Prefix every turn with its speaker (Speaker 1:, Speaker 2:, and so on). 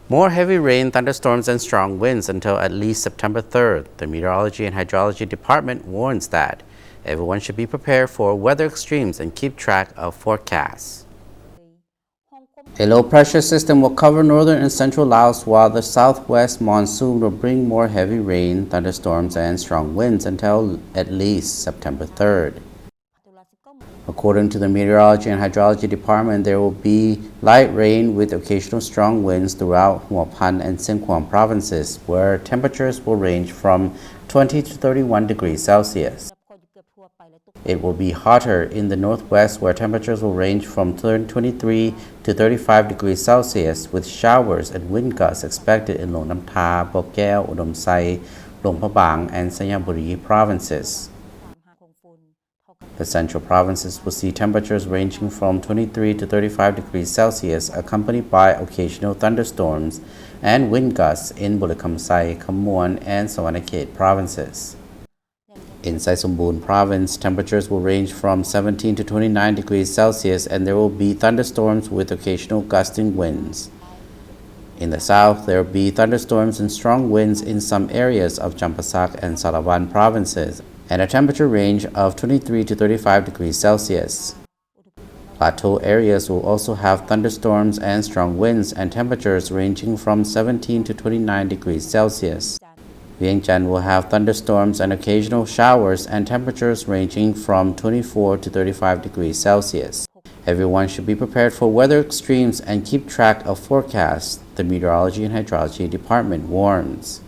Speaker 1: More heavy rain, thunderstorms, and strong winds until at least September 3rd. The Meteorology and Hydrology Department warns that everyone should be prepared for weather extremes and keep track of forecasts. A low-pressure system will cover northern and central Laos, while the southwest monsoon will bring more heavy rain, thunderstorms, and strong winds until at least September 3rd. According to the Meteorology and Hydrology Department, there will be light rain with occasional strong winds throughout Hua Pan and Sinkwang provinces, where temperatures will range from 20 to 31 degrees Celsius. It will be hotter in the northwest, where temperatures will range from 23 to 35 degrees Celsius, with showers and wind gusts expected in Long Nam Tha, Bokeo, Udom Sai, Luang Prabang, and Sayaburi provinces. The central provinces will see temperatures ranging from 23 to 35 degrees Celsius, accompanied by occasional thunderstorms and wind gusts in Bulakamsai, Khammouan, and Savanakhet provinces. In Sai Sumboon province, temperatures will range from 17 to 29 degrees Celsius, and there will be thunderstorms with occasional gusting winds. In the south, there will be thunderstorms and strong winds in some areas of Champasak and Salavan provinces, and a temperature range of 23 to 35 degrees Celsius. Plateau areas will also have thunderstorms and strong winds and temperatures ranging from 17 to 29 degrees Celsius. Vientiane will have thunderstorms and occasional showers and temperatures ranging from 24 to 35 degrees Celsius. Everyone should be prepared for weather extremes and keep track of forecasts, the Meteorology and Hydrology Department warns.